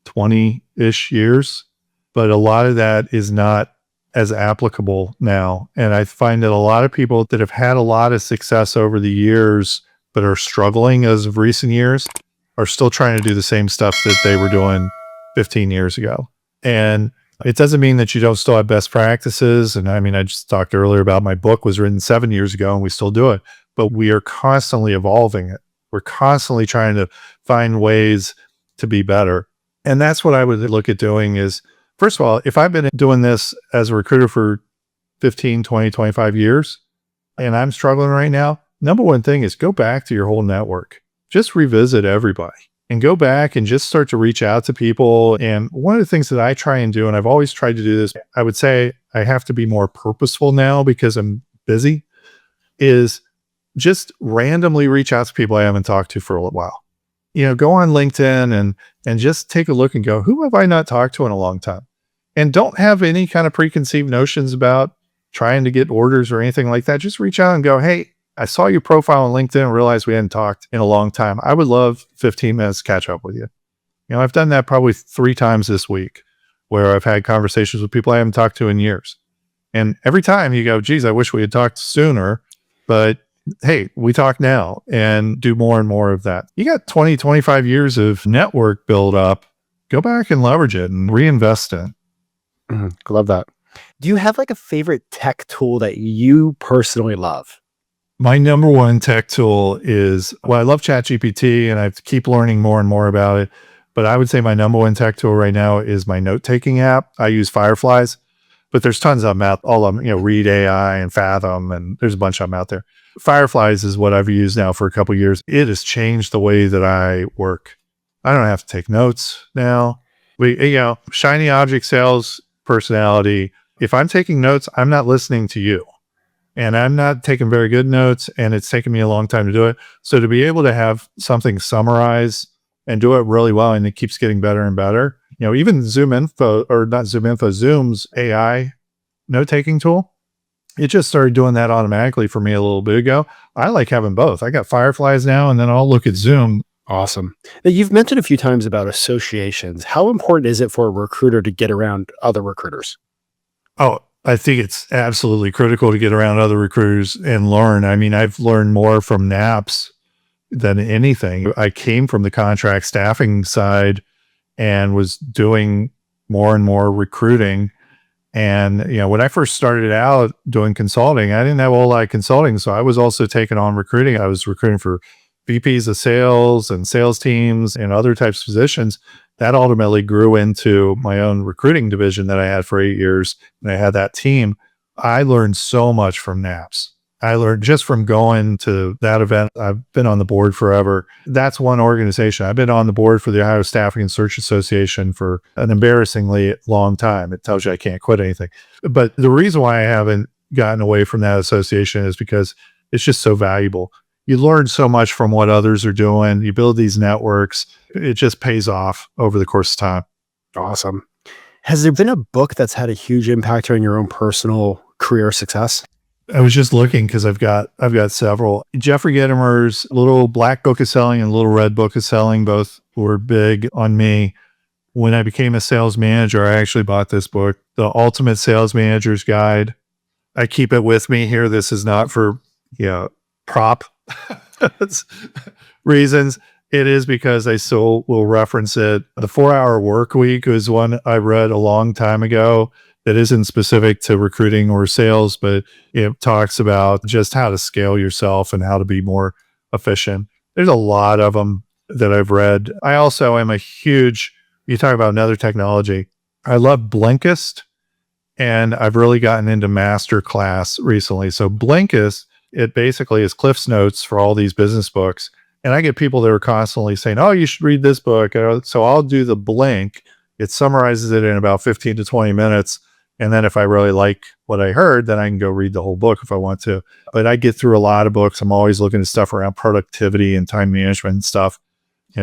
20-ish years, but a lot of that is not as applicable now. And I find that a lot of people that have had a lot of success over the years, but are struggling as of recent years, are still trying to do the same stuff that they were doing 15 years ago. And it doesn't mean that you don't still have best practices. And I just talked earlier about my book was written 7 years ago and we still do it, but we are constantly evolving it. We're constantly trying to find ways to be better. And that's what I would look at doing is, first of all, if I've been doing this as a recruiter for 15, 20, 25 years, and I'm struggling right now, number one thing is go back to your whole network. Just revisit everybody and go back and just start to reach out to people. And one of the things that I try and do, and I've always tried to do this, I would say I have to be more purposeful now because I'm busy, is just randomly reach out to people I haven't talked to for a while. Go on LinkedIn and just take a look and go, who have I not talked to in a long time? And don't have any kind of preconceived notions about trying to get orders or anything like that. Just reach out and go, hey, I saw your profile on LinkedIn and realized we hadn't talked in a long time. I would love 15 minutes to catch up with you. I've done that probably 3 times this week where I've had conversations with people I haven't talked to in years. And every time you go, geez, I wish we had talked sooner, but hey, we talk now, and do more and more of that. You got 20, 25 years of network build up. Go back and leverage it and reinvest in. Love that. Do you have like a favorite tech tool that you personally love? My number one tech tool is, I love ChatGPT and I keep learning more and more about it. But I would say my number one tech tool right now is my note-taking app. I use Fireflies, but there's tons of them out, all of them, Read AI and Fathom, and there's a bunch of them out there. Fireflies is what I've used now for a couple of years. It has changed the way that I work. I don't have to take notes now. Shiny object sales personality. If I'm taking notes, I'm not listening to you. And I'm not taking very good notes, and it's taken me a long time to do it. So to be able to have something summarize and do it really well, and it keeps getting better and better. Even Zoom's AI note-taking tool, it just started doing that automatically for me a little bit ago. I like having both. I got Fireflies now, and then I'll look at Zoom. Awesome. Now, you've mentioned a few times about associations. How important is it for a recruiter to get around other recruiters? Oh, I think it's absolutely critical to get around other recruiters and learn. I mean, I've learned more from NAPS than anything. I came from the contract staffing side and was doing more and more recruiting. And, when I first started out doing consulting, I didn't have a whole lot of consulting. So I was also taking on recruiting. I was recruiting for VPs of sales and sales teams and other types of positions. That ultimately grew into my own recruiting division that I had for 8 years. And I had that team. I learned so much from NAPS. I learned just from going to that event. I've been on the board forever. That's one organization. I've been on the board for the Ohio Staffing and Search Association for an embarrassingly long time. It tells you I can't quit anything. But the reason why I haven't gotten away from that association is because it's just so valuable. You learn so much from what others are doing. You build these networks. It just pays off over the course of time. Awesome. Has there been a book that's had a huge impact on your own personal career success? I was just looking because I've got several. Jeffrey Gitomer's Little Black Book of Selling and Little Red Book of Selling, both were big on me. When I became a sales manager, I actually bought this book, The Ultimate Sales Manager's Guide. I keep it with me here. This is not for prop reasons. It is because I still will reference it. The 4-Hour Work Week was one I read a long time ago that isn't specific to recruiting or sales, but it talks about just how to scale yourself and how to be more efficient. There's a lot of them that I've read. I also am you talk about another technology. I love Blinkist, and I've really gotten into Masterclass recently. So Blinkist, it basically is Cliff's Notes for all these business books. And I get people that are constantly saying, oh, you should read this book. So I'll do the Blink. It summarizes it in about 15 to 20 minutes. And then if I really like what I heard, then I can go read the whole book if I want to. But I get through a lot of books. I'm always looking at stuff around productivity and time management and stuff.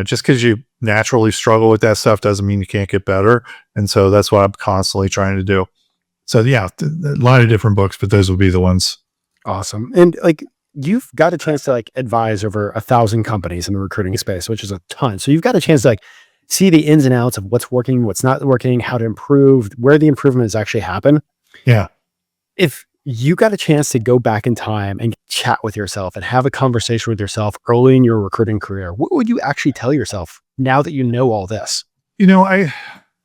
Just because you naturally struggle with that stuff doesn't mean you can't get better. And so that's what I'm constantly trying to do. So a lot of different books, but those would be the ones. Awesome. And you've got a chance to advise over 1,000 companies in the recruiting space, which is a ton. So you've got a chance to see the ins and outs of what's working, what's not working, how to improve, where the improvements actually happen. Yeah. If you got a chance to go back in time and chat with yourself and have a conversation with yourself early in your recruiting career, what would you actually tell yourself now that you know all this?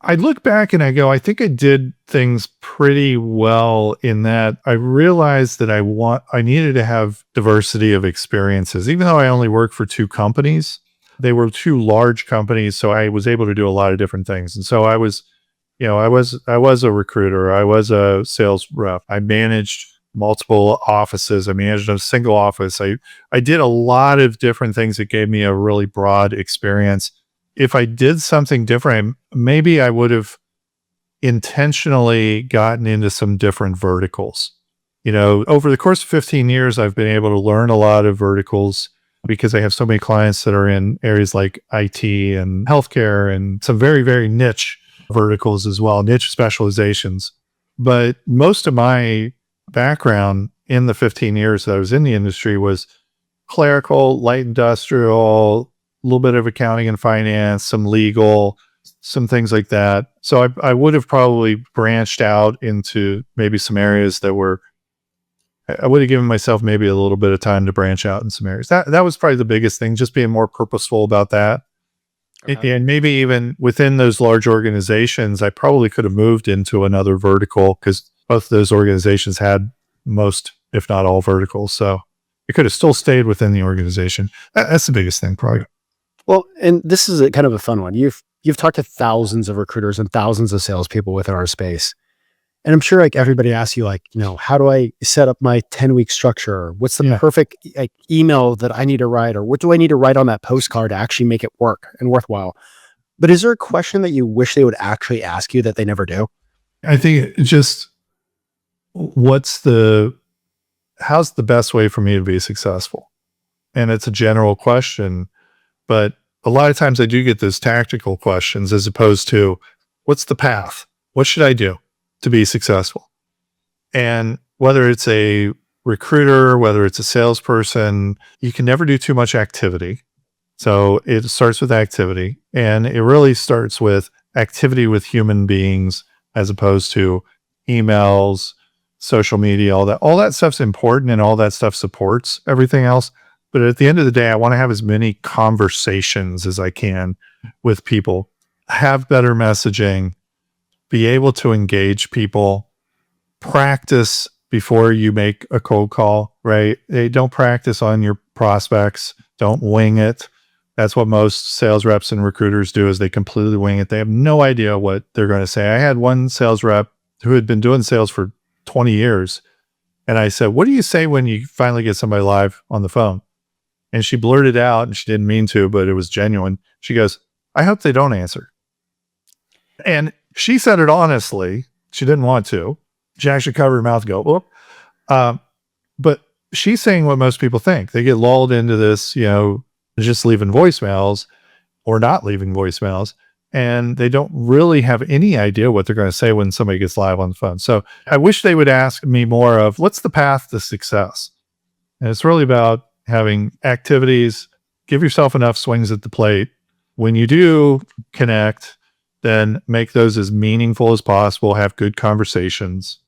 I look back and I go, I think I did things pretty well in that I realized that I needed to have diversity of experiences. Even though I only worked for 2 companies, they were 2 large companies, so I was able to do a lot of different things. And so I was a recruiter. I was a sales rep. I managed multiple offices. I managed a single office. I did a lot of different things that gave me a really broad experience. If I did something different, maybe I would have intentionally gotten into some different verticals. Over the course of 15 years, I've been able to learn a lot of verticals because I have so many clients that are in areas like IT and healthcare and some very, very niche verticals as well, niche specializations. But most of my background in the 15 years that I was in the industry was clerical, light industrial, a little bit of accounting and finance, some legal, some things like that. So I would have probably branched out into maybe some areas that were, I would have given myself maybe a little bit of time to branch out in some areas. That was probably the biggest thing, just being more purposeful about that. Okay. And maybe even within those large organizations, I probably could have moved into another vertical because both of those organizations had most, if not all, verticals. So it could have still stayed within the organization. That's the biggest thing, probably. Well, and this is kind of a fun one. You've talked to thousands of recruiters and thousands of salespeople within our space. And I'm sure like everybody asks you like, how do I set up my 10-week structure? Or what's the perfect like email that I need to write? Or what do I need to write on that postcard to actually make it work and worthwhile? But is there a question that you wish they would actually ask you that they never do? I think it's just, how's the best way for me to be successful? And it's a general question, but a lot of times I do get those tactical questions as opposed to what's the path? What should I do to be successful? And whether it's a recruiter, whether it's a salesperson, you can never do too much activity. So it starts with activity, and it really starts with activity with human beings as opposed to emails, social media, all that stuff's important and all that stuff supports everything else. But at the end of the day, I want to have as many conversations as I can with people, have better messaging, be able to engage people, practice before you make a cold call, right? They don't practice on your prospects. Don't wing it. That's what most sales reps and recruiters do, is they completely wing it. They have no idea what they're going to say. I had one sales rep who had been doing sales for 20 years. And I said, what do you say when you finally get somebody live on the phone? And she blurted out, and she didn't mean to, but it was genuine. She goes, I hope they don't answer. And she said it honestly. She didn't want to. She actually covered her mouth and go, whoop. But she's saying what most people think. They get lulled into this, just leaving voicemails or not leaving voicemails. And they don't really have any idea what they're going to say when somebody gets live on the phone. So I wish they would ask me more of what's the path to success? And it's really about having activities, give yourself enough swings at the plate. When you do connect, then make those as meaningful as possible, have good conversations.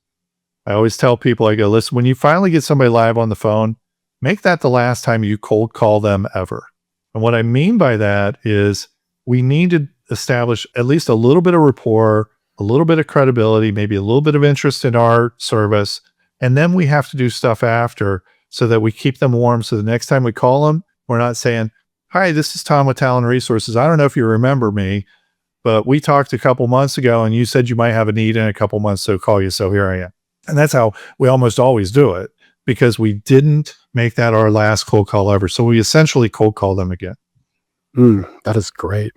I always tell people, I go, listen, when you finally get somebody live on the phone, make that the last time you cold call them ever. And what I mean by that is we need to establish at least a little bit of rapport, a little bit of credibility, maybe a little bit of interest in our service. And then we have to do stuff after so that we keep them warm. So the next time we call them, we're not saying, hi, this is Tom with Talent Resources. I don't know if you remember me, but we talked a couple months ago and you said you might have a need in a couple months, so call you. So here I am. And that's how we almost always do it, because we didn't make that our last cold call ever. So we essentially cold call them again. That is great.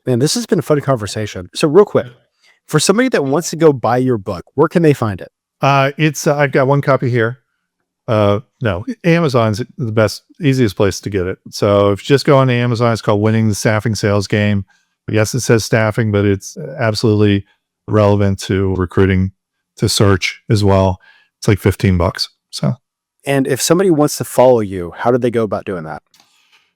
Man, this has been a fun conversation. So real quick, for somebody that wants to go buy your book, where can they find it? I've got one copy here. No, Amazon's the best, easiest place to get it. So if you just go on Amazon, it's called Winning the Staffing Sales Game. Yes, it says staffing, but it's absolutely relevant to recruiting, to search as well. It's like $15. So, and if somebody wants to follow you, how do they go about doing that?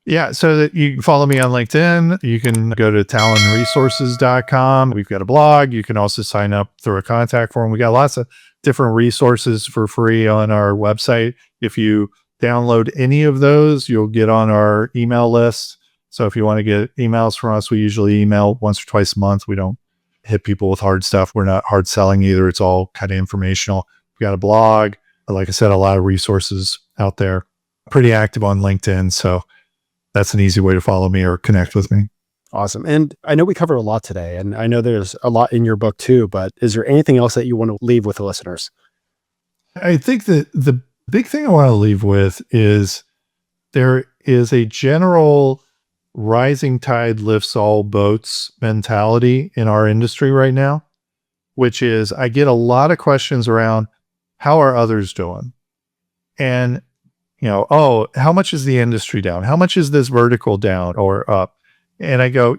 Yeah, so that you can follow me on LinkedIn. You can go to talentresources.com. We've got a blog. You can also sign up through a contact form. We got lots of different resources for free on our website. If you download any of those, you'll get on our email list. So if you want to get emails from us, we usually email once or twice a month. We don't hit people with hard stuff. We're not hard selling either. It's all kind of informational. We got a blog. Like I said, a lot of resources out there. Pretty active on LinkedIn. So that's an easy way to follow me or connect with me. Awesome. And I know we covered a lot today, and I know there's a lot in your book too, but is there anything else that you want to leave with the listeners? I think that the big thing I want to leave with is there is a general rising tide lifts all boats mentality in our industry right now, which is I get a lot of questions around how are others doing? And how much is the industry down? How much is this vertical down or up? And I go,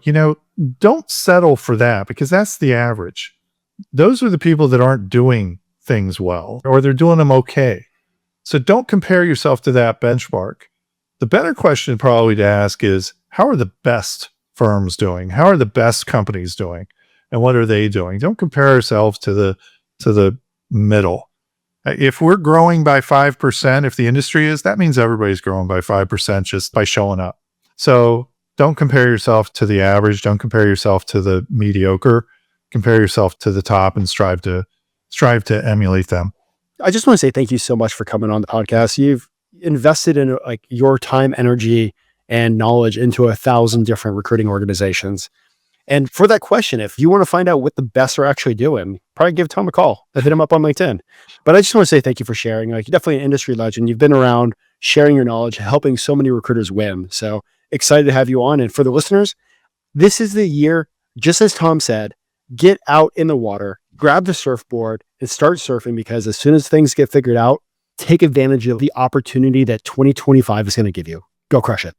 don't settle for that because that's the average. Those are the people that aren't doing things well, or they're doing them okay. So don't compare yourself to that benchmark. The better question probably to ask is, how are the best firms doing? How are the best companies doing? And what are they doing? Don't compare ourselves to the middle. If we're growing by 5%, if the industry is, that means everybody's growing by 5% just by showing up. So don't compare yourself to the average. Don't compare yourself to the mediocre. Compare yourself to the top and strive to emulate them. I just want to say thank you so much for coming on the podcast. You've invested in like your time, energy, and knowledge into 1,000 different recruiting organizations. And for that question, if you want to find out what the best are actually doing, probably give Tom a call. Hit him up on LinkedIn. But I just want to say thank you for sharing. Like, you're definitely an industry legend. You've been around sharing your knowledge, helping so many recruiters win. So excited to have you on. And for the listeners, this is the year, just as Tom said, get out in the water, grab the surfboard and start surfing, because as soon as things get figured out, take advantage of the opportunity that 2025 is going to give you. Go crush it.